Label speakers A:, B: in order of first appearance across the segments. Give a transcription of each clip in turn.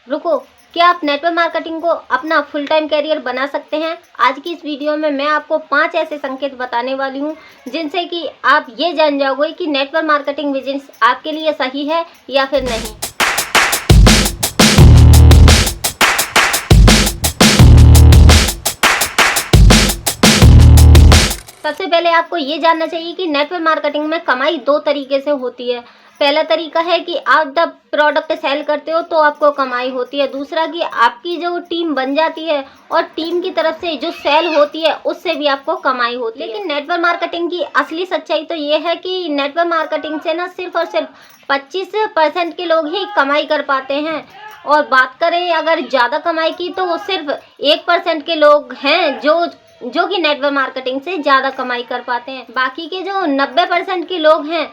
A: रुको, क्या आप नेटवर्क मार्केटिंग को अपना फुल टाइम कैरियर बना सकते हैं? आज की इस वीडियो में मैं आपको 5 ऐसे संकेत बताने वाली हूँ जिनसे कि आप ये जान जाओगे कि नेटवर्क मार्केटिंग बिजनेस आपके लिए सही है या फिर नहीं। सबसे पहले आपको ये जानना चाहिए कि नेटवर्क मार्केटिंग में कमाई 2 तरीके से होती है। पहला तरीका है कि आप जब प्रोडक्ट सेल करते हो तो आपको कमाई होती है। दूसरा कि आपकी जो टीम बन जाती है और टीम की तरफ से जो सेल होती है उससे भी आपको कमाई होती है। लेकिन नेटवर्क मार्केटिंग की असली सच्चाई तो ये है कि नेटवर्क मार्केटिंग से ना सिर्फ और सिर्फ 25% के लोग ही कमाई कर पाते हैं। और बात करें अगर ज़्यादा कमाई की तो वो सिर्फ 1% के लोग हैं जो कि नेटवर्क मार्केटिंग से ज़्यादा कमाई कर पाते हैं। बाकी के जो 90% के लोग हैं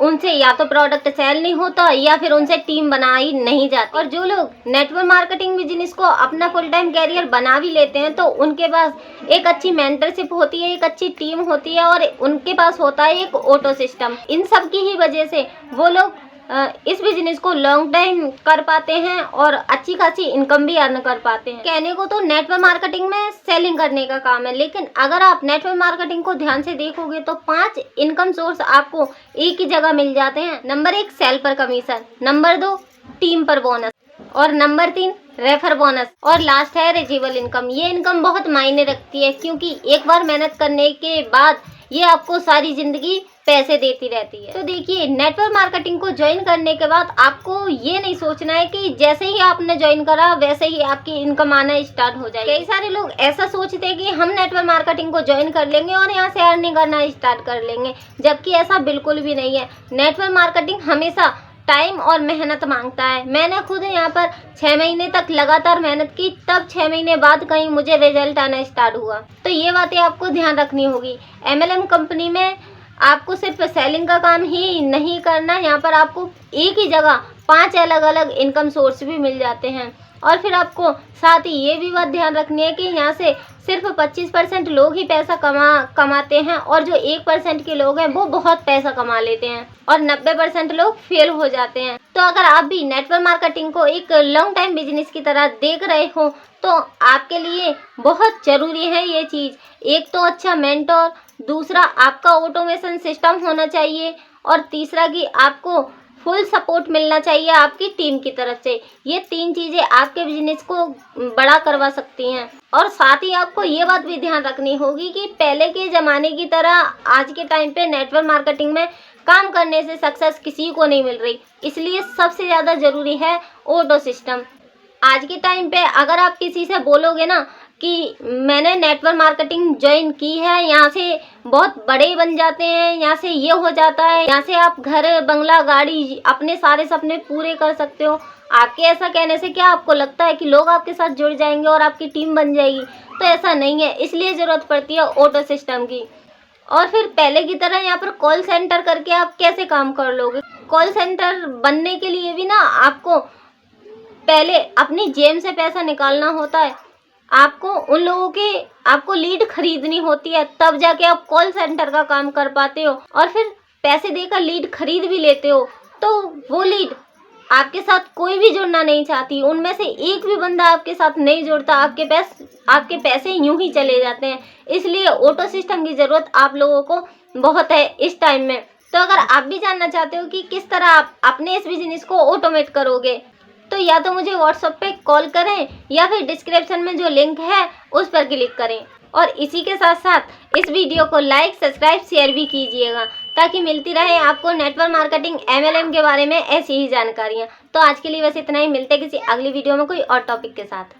A: उनसे या तो प्रोडक्ट सेल नहीं होता या फिर उनसे टीम बनाई नहीं जाती। और जो लोग नेटवर्क मार्केटिंग बिजनेस को अपना फुल टाइम कैरियर बना भी लेते हैं तो उनके पास एक अच्छी मेंटरशिप होती है, एक अच्छी टीम होती है और उनके पास होता है एक ऑटो सिस्टम। इन सब की ही वजह से वो लोग इस बिजनेस को लॉन्ग टाइम कर पाते हैं और अच्छी खासी इनकम भी अर्न कर पाते हैं। कहने को तो नेटवर्क मार्केटिंग में सेलिंग करने का काम है, लेकिन अगर आप नेटवर्क मार्केटिंग को ध्यान से देखोगे तो 5 इनकम सोर्स आपको एक ही जगह मिल जाते हैं। नंबर 1 सेल पर कमीशन, नंबर 2 टीम पर बोनस और नंबर 3 रेफर बोनस और लास्ट है रेजिबल इनकम। ये इनकम बहुत मायने रखती है क्योंकि एक बार मेहनत करने के बाद ये आपको सारी जिंदगी पैसे देती रहती है। तो देखिए, नेटवर्क मार्केटिंग को ज्वाइन करने के बाद आपको ये नहीं सोचना है कि जैसे ही आपने ज्वाइन करा वैसे ही आपकी इनकम आना स्टार्ट हो जाएगी। कई सारे लोग ऐसा सोचते हैं कि हम नेटवर्क मार्केटिंग को ज्वाइन कर लेंगे और यहाँ से अर्निंग करना स्टार्ट कर लेंगे, जबकि ऐसा बिल्कुल भी नहीं है। नेटवर्क मार्केटिंग हमेशा टाइम और मेहनत मांगता है। मैंने खुद यहाँ पर 6 महीने तक लगातार मेहनत की, तब 6 महीने बाद कहीं मुझे रिजल्ट आना स्टार्ट हुआ। तो ये बातें आपको ध्यान रखनी होगी। MLM कंपनी में आपको सिर्फ सेलिंग का काम ही नहीं करना, यहाँ पर आपको एक ही जगह 5 अलग अलग इनकम सोर्स भी मिल जाते हैं। और फिर आपको साथ ही ये भी बात ध्यान रखनी है कि यहाँ से सिर्फ 25% लोग ही पैसा कमाते हैं और जो 1% के लोग हैं वो बहुत पैसा कमा लेते हैं और 90% लोग फेल हो जाते हैं। तो अगर आप भी नेटवर्क मार्केटिंग को एक लॉन्ग टाइम बिजनेस की तरह देख रहे हो तो आपके लिए बहुत ज़रूरी है ये चीज़। एक तो अच्छा मेंटर, दूसरा आपका ऑटोमेशन सिस्टम होना चाहिए और तीसरा कि आपको फुल सपोर्ट मिलना चाहिए आपकी टीम की तरफ से। ये 3 चीज़ें आपके बिजनेस को बड़ा करवा सकती हैं। और साथ ही आपको ये बात भी ध्यान रखनी होगी कि पहले के ज़माने की तरह आज के टाइम पे नेटवर्क मार्केटिंग में काम करने से सक्सेस किसी को नहीं मिल रही, इसलिए सबसे ज़्यादा ज़रूरी है ऑटो सिस्टम। आज के टाइम पे अगर आप किसी से बोलोगे ना कि मैंने नेटवर्क मार्केटिंग ज्वाइन की है, यहाँ से बहुत बड़े बन जाते हैं, यहाँ से ये हो जाता है, यहाँ से आप घर बंगला गाड़ी अपने सारे सपने पूरे कर सकते हो, आपके ऐसा कहने से क्या आपको लगता है कि लोग आपके साथ जुड़ जाएंगे और आपकी टीम बन जाएगी? तो ऐसा नहीं है, इसलिए ज़रूरत पड़ती है ऑटो सिस्टम की। और फिर पहले की तरह यहाँ पर कॉल सेंटर करके आप कैसे काम कर लोगे? कॉल सेंटर बनने के लिए भी ना आपको पहले अपनी जेब से पैसा निकालना होता है। आपको लीड खरीदनी होती है, तब जाके आप कॉल सेंटर का काम कर पाते हो। और फिर पैसे देकर लीड खरीद भी लेते हो तो वो लीड आपके साथ कोई भी जुड़ना नहीं चाहती, उनमें से एक भी बंदा आपके साथ नहीं जुड़ता, आपके पैसे यूं ही चले जाते हैं। इसलिए ऑटो सिस्टम की ज़रूरत आप लोगों को बहुत है इस टाइम में। तो अगर आप भी जानना चाहते हो कि किस तरह आप अपने इस बिजनेस को ऑटोमेट करोगे तो या तो मुझे व्हाट्सएप पे कॉल करें या फिर डिस्क्रिप्शन में जो लिंक है उस पर क्लिक करें। और इसी के साथ साथ इस वीडियो को लाइक, सब्सक्राइब, शेयर भी कीजिएगा ताकि मिलती रहे आपको नेटवर्क मार्केटिंग MLM के बारे में ऐसी ही जानकारियाँ। तो आज के लिए बस इतना ही, मिलते हैं किसी अगली वीडियो में कोई और टॉपिक के साथ।